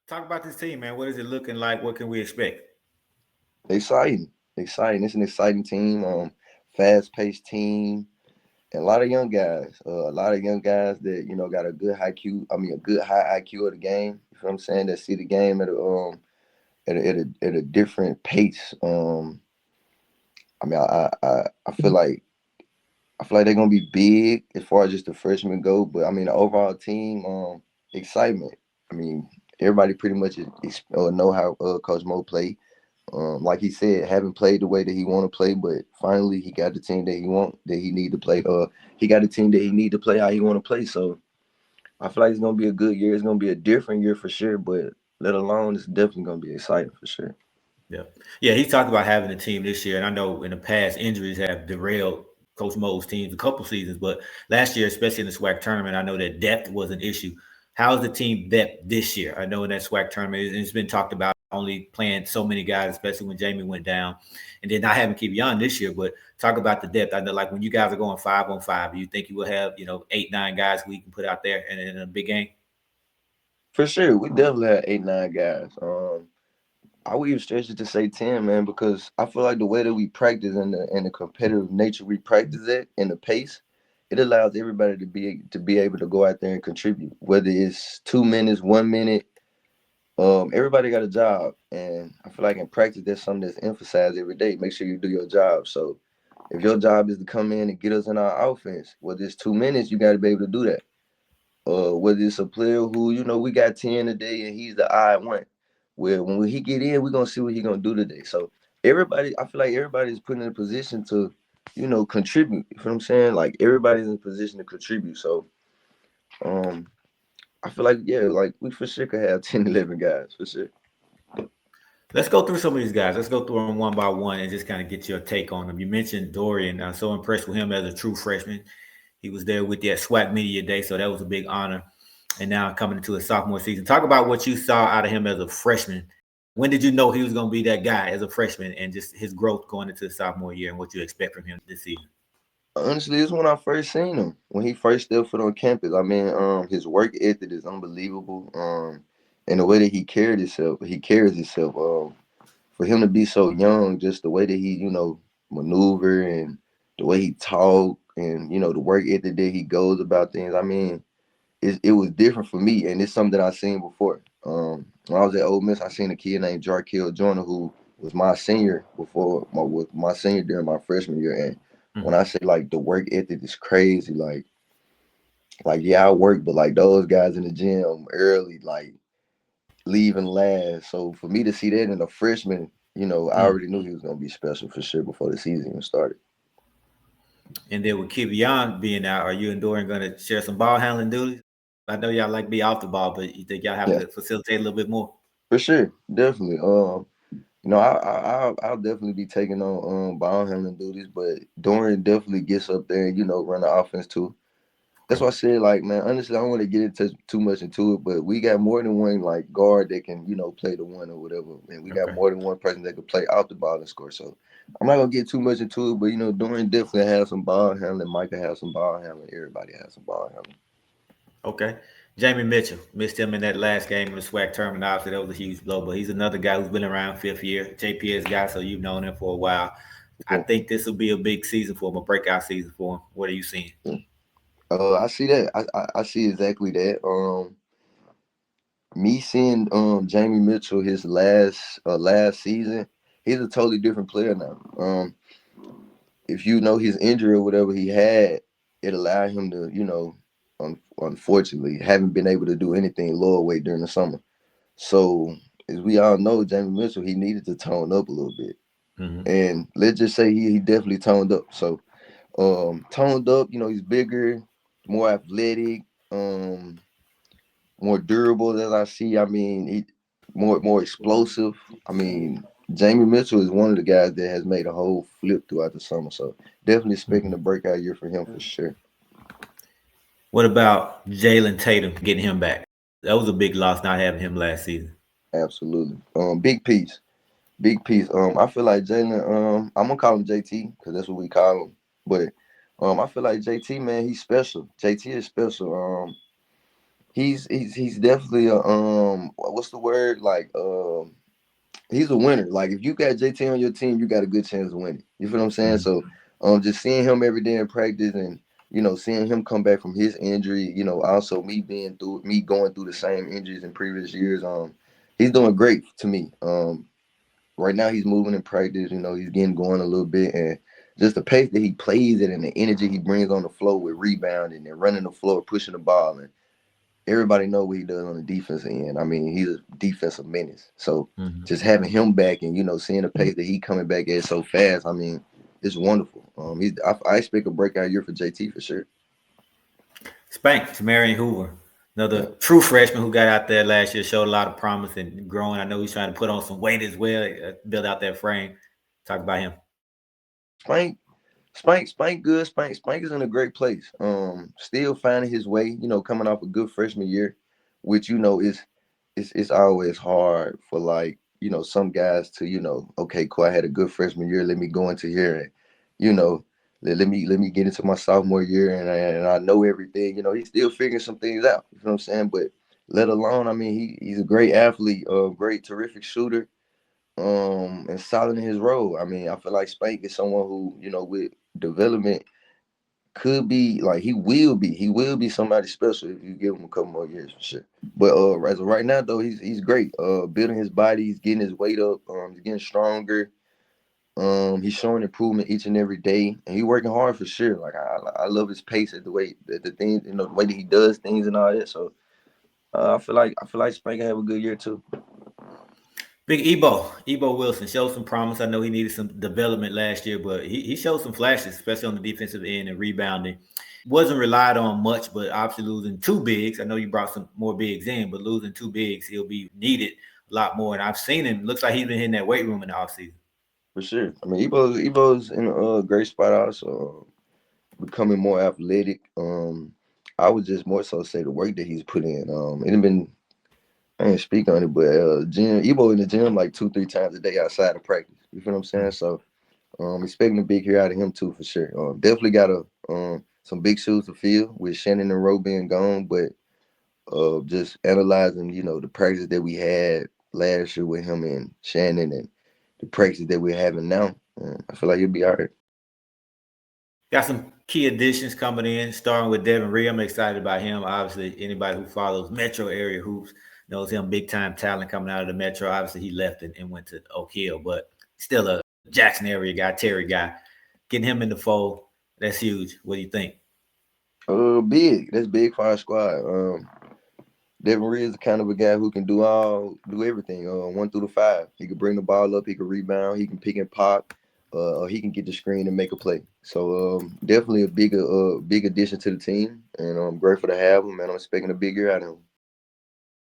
Talk about this team, man. What is it looking like? What can we expect? Exciting, exciting. It's an exciting team. Fast-paced team, and a lot of young guys. A lot of young guys that got a good IQ. I mean, a good high IQ of the game. You know what I'm saying? That see the game at a different pace. I mean, I feel like they're gonna be big as far as just the freshmen go. But I mean, the overall team, excitement. I mean, everybody pretty much know how Coach Mo play. Like he said, haven't played the way that he want to play, but finally he got the team that he need to play. He got the team that he need to play how he want to play. So I feel like it's gonna be a good year. It's gonna be a different year for sure, but let alone it's definitely gonna be exciting for sure. Yeah. Yeah, he talked about having a team this year, and I know in the past injuries have derailed Coach Mo's teams a couple seasons, but last year, especially in the SWAC tournament, I know that depth was an issue. How's the team depth this year? I know in that SWAC tournament, it's been talked about only playing so many guys, especially when Jamie went down, and then not having Kevion this year. But talk about the depth. I know, like when you guys are going 5-on-5, do you think you will have 8, 9 guys who you can put out there in a big game? For sure, we definitely had 8, 9 guys. I would even stretch it to say 10, man, because I feel like the way that we practice and the competitive nature we practice it and the pace, it allows everybody to be able to go out there and contribute. Whether it's 2 minutes, 1 minute, everybody got a job, and I feel like in practice that's something that's emphasized every day. Make sure you do your job. So if your job is to come in and get us in our offense, whether it's 2 minutes, you got to be able to do that. Whether it's a player who we got 10 today and he's the odd one. Well, when he get in, we're gonna see what he gonna do today. So everybody, I feel like everybody's put in a position to, contribute. You know what I'm saying? Like everybody's in a position to contribute. So um, I feel like yeah, like we for sure could have 10, 11 guys for sure. Let's go through some of these guys. Let's go through them one by one and just kind of get your take on them. You mentioned Dorian. I'm so impressed with him as a true freshman. He was there with you at SWAC Media Day, so that was a big honor. And now coming into his sophomore season, talk about what you saw out of him as a freshman. When did you know he was going to be that guy as a freshman, and just his growth going into the sophomore year and what you expect from him this season? Honestly, it's when I first seen him when he first stepped foot on campus. I mean, his work ethic is unbelievable. And the way that he carries himself. For him to be so young, just the way that he, maneuver and the way he talk and the work ethic that he goes about things. I mean, it was different for me, and it's something I seen before. When I was at Ole Miss, I seen a kid named Jarkill Joyner who was my senior with my senior during my freshman year. And when I say like the work ethic is crazy, like yeah, I work, but like those guys in the gym early, like leaving last. So for me to see that in a freshman, I Mm. already knew he was gonna be special for sure before the season even started. And then with Kivion being out, are you and Dorian going to share some ball handling duties? I know y'all like be off the ball, but you think y'all have Yeah, to facilitate a little bit more? for sure, definitely. I'll definitely be taking on ball handling duties, but Dorian definitely gets up there and run the offense too. That's why I said, like, man, honestly, I don't want to get into too much into it, but we got more than one like guard that can, play the one or whatever, and we got Okay. more than one person that can play off the ball and score. So I'm not gonna get too much into it, but Dorian definitely has some ball handling. Micah has some ball handling. Everybody has some ball handling. Okay. Jamie Mitchell missed him in that last game of the SWAC tournament. Obviously, that was a huge blow, but he's another guy who's been around fifth year. JPS guy, so you've known him for a while. I Yeah. think this will be a big season for him, a breakout season for him. What are you seeing? Yeah. I see that. I see exactly that. Me seeing Jamie Mitchell his last season, he's a totally different player now. If you know his injury or whatever he had, it allowed him to, unfortunately, haven't been able to do anything lower weight during the summer. So as we all know, Jamie Mitchell, he needed to tone up a little bit. Mm-hmm. And let's just say he definitely toned up. So toned up, he's bigger, more athletic, um, more durable as I see. I mean, he more explosive. I mean, Jamie Mitchell is one of the guys that has made a whole flip throughout the summer. So definitely expecting a breakout year for him for sure. What about Jalen Tatum getting him back? That was a big loss not having him last season. Absolutely. Big piece. Big piece. I feel like Jalen, I'm gonna call him JT because that's what we call him. But I feel like JT, man, he's special. JT is special. he's definitely a what's the word, like he's a winner. Like if you got JT on your team, you got a good chance of winning. You feel what I'm saying? Mhm. So just seeing him every day in practice, and seeing him come back from his injury, also me going through the same injuries in previous years, he's doing great to me. Right now he's moving in practice, he's getting going a little bit, and just the pace that he plays it and the energy he brings on the floor with rebounding and running the floor, pushing the ball, and everybody know what he does on the defensive end. I mean, he's a defensive menace. So Mhm. just having him back and seeing the pace that he coming back at so fast, I mean, it's wonderful. I expect a breakout year for JT for sure. Spank, Marion Hoover, Yeah. another true freshman who got out there last year, showed a lot of promise and growing. I know he's trying to put on some weight as well, build out that frame. Talk about him. Spank, Spank good. Spank is in a great place. Still finding his way, coming off a good freshman year, which is it's always hard for, like, some guys to, okay, cool, I had a good freshman year, let me go into here and, you know, let me get into my sophomore year, and I know everything. He's still figuring some things out. You know what I'm saying? But let alone, I mean, he's a great athlete, great, terrific shooter, and solid in his role. I mean, I feel like Spank is someone who, with development, could be like, he will be somebody special if you give him a couple more years for sure. But as of right now though, he's great. Building his body, he's getting his weight up, he's getting stronger. He's showing improvement each and every day, and he's working hard for sure. Like I love his pace at the way that the things, the way that he does things and all that. So I feel like Spank can have a good year too. Big Ebo Wilson showed some promise. I know he needed some development last year, but he showed some flashes, especially on the defensive end and rebounding. Wasn't relied on much, but obviously losing two bigs. I know you brought some more bigs in, but losing two bigs, he'll be needed a lot more. And I've seen him. Looks like he's been hitting that weight room in the offseason. For sure. I mean, Ebo's in a great spot also, becoming more athletic. I would just more so say the work that he's put in. It had been, I ain't speak on it, but gym Ebo in the gym like 2-3 times a day outside of practice. You feel what I'm saying? So expecting a big year out of him too for sure. Definitely got some big shoes to fill with Shannon and Rowe being gone, but just analyzing, the practice that we had last year with him and Shannon, and the practice that we're having now, I feel like he'll be all right. Got some key additions coming in, starting with Devin Ree. I'm excited about him. Obviously, anybody who follows metro area hoops knows him, big time talent coming out of the metro. Obviously, he left and went to Oak Hill, but still a Jackson area guy, Terry guy. Getting him in the fold, that's huge. What do you think? Big. That's big for our squad. Devin Reed is the kind of a guy who can do everything. 1 through 5. He can bring the ball up. He can rebound. He can pick and pop. Or he can get the screen and make a play. So definitely a big addition to the team, and I'm grateful to have him. And I'm expecting a big year out of him.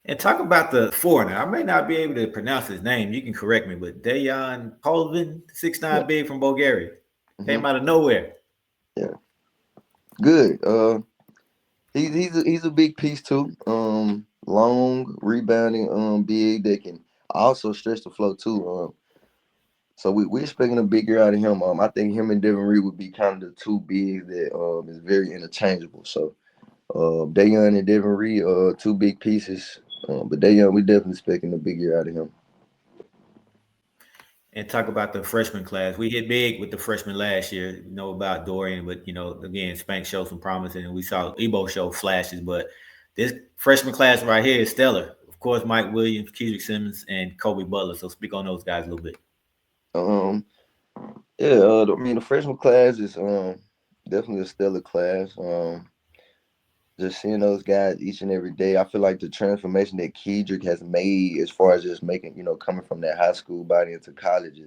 And talk about the foreigner. I may not be able to pronounce his name. You can correct me, but Dejan Polvin, six Yeah. nine big from Bulgaria. Came Hmm. out of nowhere. Yeah. Good. He's a big piece too. Long rebounding, big that can also stretch the flow too. So we're expecting a big year out of him. I think him and Devin Reed would be kind of the two bigs that is very interchangeable. So Dayon and Devin Reed, two big pieces. But Dayon, we definitely expecting a big year out of him. And talk about the freshman class. We hit big with the freshmen last year. You know about Dorian, but again, Spank showed some promise, and we saw Ebo show flashes. But this freshman class right here is stellar. Of course, Mike Williams, Kendrick Simmons, and Kobe Butler. So speak on those guys a little bit. Um, yeah, I mean the freshman class is definitely a stellar class. Just seeing those guys each and every day, I feel like the transformation that Kedrick has made as far as just making, coming from that high school body into college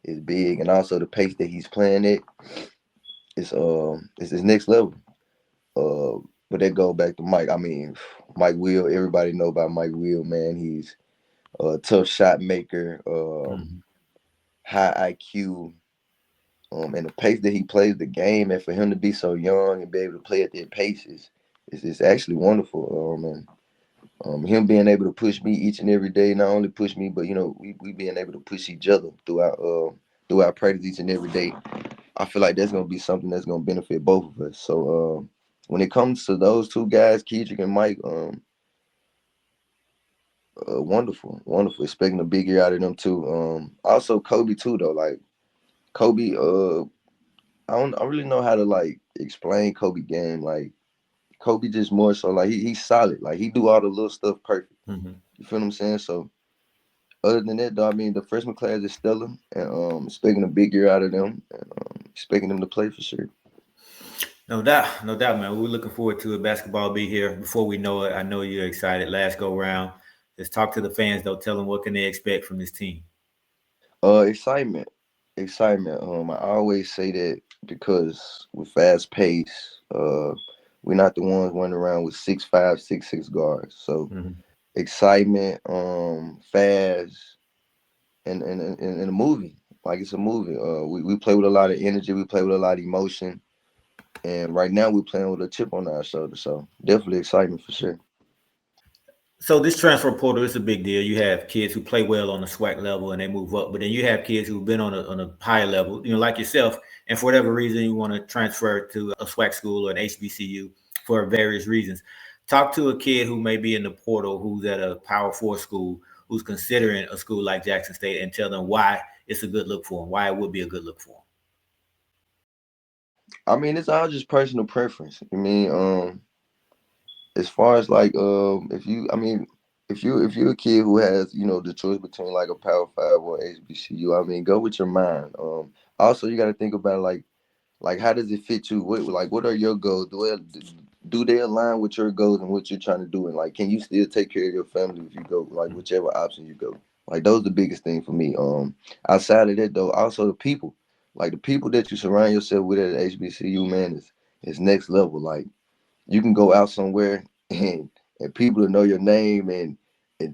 is big, and also the pace that he's playing it is his next level. But that go back to Mike. I mean, Mike Will. Everybody know about Mike Will, man. He's a tough shot maker, Mhm. high IQ, and the pace that he plays the game, and for him to be so young and be able to play at that pace is actually wonderful. And him being able to push me each and every day, not only push me, but we being able to push each other throughout practice each and every day. I feel like that's gonna be something that's gonna benefit both of us. So when it comes to those two guys, Kedrick and Mike, wonderful, wonderful. Expecting a big year out of them too. Also Kobe too though. Like Kobe, I don't really know how to like explain Kobe game. Like Kobe just more so like he's solid. Like he do all the little stuff perfect. Mm-hmm. You feel what I'm saying? So other than that, though, I mean the freshman class is stellar, and expecting a big year out of them, and expecting them to play for sure. No doubt, no doubt, man. We're looking forward to it. Basketball be here before we know it. I know you're excited. Last go round. Just talk to the fans though. Tell them what can they expect from this team. Excitement, excitement. I always say that because with fast pace, we're not the ones running around with 6'5", 6'6" guards. So Mm-hmm. excitement, fast, and a movie. Like it's a movie. We play with a lot of energy. We play with a lot of emotion. And right now we're playing with a chip on our shoulder. So definitely excitement for sure. So this transfer portal is a big deal. You have kids who play well on the SWAC level and they move up, but then you have kids who've been on a higher level, like yourself, and for whatever reason you want to transfer to a SWAC school or an HBCU for various reasons. Talk to a kid who may be in the portal who's at a Power Four school who's considering a school like Jackson State and tell them why it's a good look for them, why it would be a good look for I mean, it's all just personal preference. I mean, as far as like if you I mean if you're a kid who has the choice between like a Power Five or HBCU, I mean go with your mind. Also you got to think about like how does it fit you? What are your goals? Do they align with your goals and what you're trying to do? And like can you still take care of your family if you go like them? whichever option you go? Like those are the biggest thing for me. Outside of that though, also the people. Like the people that you surround yourself with at HBCU, man, is next level. Like you can go out somewhere and people to know your name and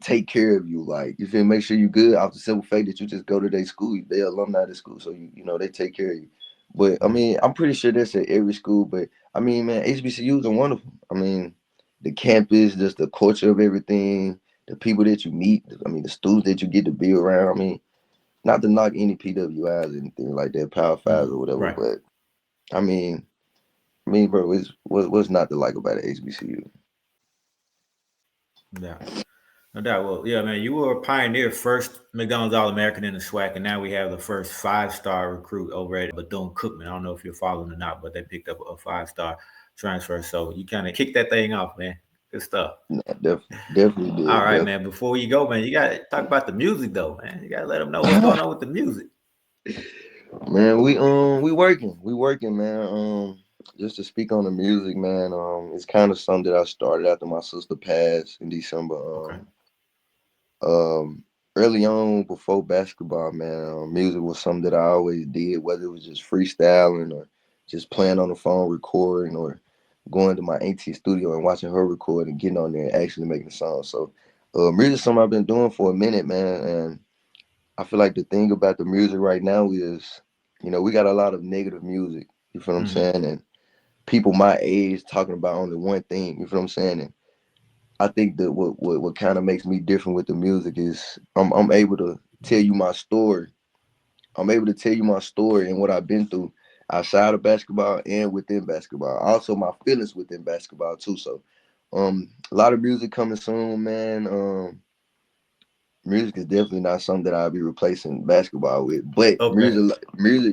take care of you. Like you feel make sure you good off the simple fact that you just go to their school, they alumni of the school, so you know they take care of you. But I Mhm. mean, I'm pretty sure that's at every school. But I mean, man, HBCUs are wonderful. I mean, the campus, just the culture of everything, the people that you meet. I mean, the students that you get to be around. I mean, not to knock any PWIs or anything like that, Power Fives or whatever. Right. But I mean, bro, what's not to like about an HBCU? Yeah. No doubt. Well, yeah, man, you were a pioneer, first McDonald's All American in the SWAC, and now we have the first 5-star recruit over at Bethune Cookman. I don't know if you're following or not, but they picked up a 5-star transfer. So you kind of kicked that thing off, man. Good stuff. No, definitely All did. right, Definitely. man. Before you go, man, you got to talk about the music, though, man. You got to let them know what's going on with the music. Man, we working, man. Just to speak on the music, man. It's kind of something that I started after my sister passed in December. Okay. Early on before basketball, man, music was something that I always did, whether it was just freestyling or just playing on the phone, recording, or going to my auntie's studio and watching her record and getting on there and actually making a song. So, music is something I've been doing for a minute, man, and I feel like the thing about the music right now is, we got a lot of negative music. You feel what I'm Mm-hmm. saying? And people my age talking about only one thing. You feel what I'm saying? And I think that what kind of makes me different with the music is I'm able to tell you my story. I'm able to tell you my story and what I've been through outside of basketball and within basketball. Also my feelings within basketball too. So a lot of music coming soon, man. Music is definitely not something that I'll be replacing basketball with. But Okay.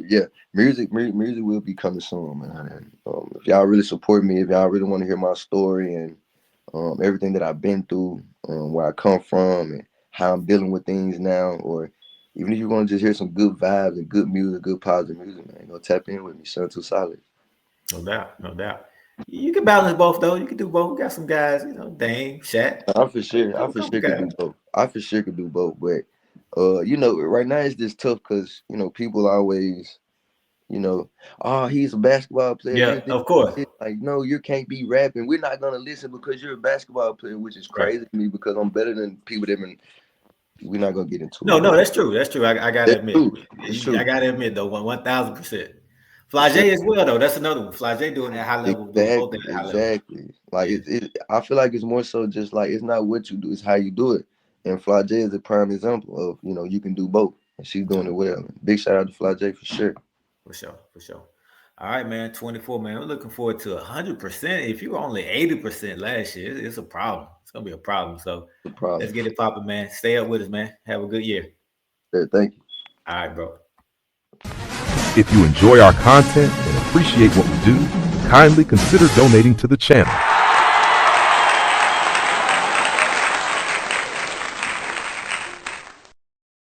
yeah, music will be coming soon, man. And, if y'all really support me, if y'all really want to hear my story and everything that I've been through, where I come from, and how I'm dealing with things now, or even if you want to just hear some good vibes and good music, good positive music, man, go tap in with me. Sound too solid. No doubt. No doubt. You can balance both, though. You can do both. We got some guys, Dame, Shaq. I for Couple sure could guys. do both. I for sure could do both. But right now it's just tough because people always you know, oh, he's a basketball player. Yeah, He's this, of course. this. Like, no, you can't be rapping. We're not gonna listen because you're a basketball player, which is Right. crazy to me because I'm better than people that been. We're not gonna get into No, it, no, but that's true. That's true. I gotta that's admit. true. It's I true gotta admit though, 1,000%. for sure. Flage as well though. That's another one. Flage doing it at high level, doing both at Exactly, a high level. exactly. Like Yeah, I feel like it's more so just like it's not what you do, it's how you do it. And Flage is a prime example of you can do both, and she's doing no, it well. Big shout out to Flage for sure. for sure, for sure. All right, man. 24, man. We're looking forward to 100%. If you were only 80% last year, it's a problem. It's gonna be a problem. So The problem. let's get it popping, man. Stay up with us, man. Have a good year. Yeah, thank you. All right, bro. If you enjoy our content and appreciate what we do, kindly consider donating to the channel.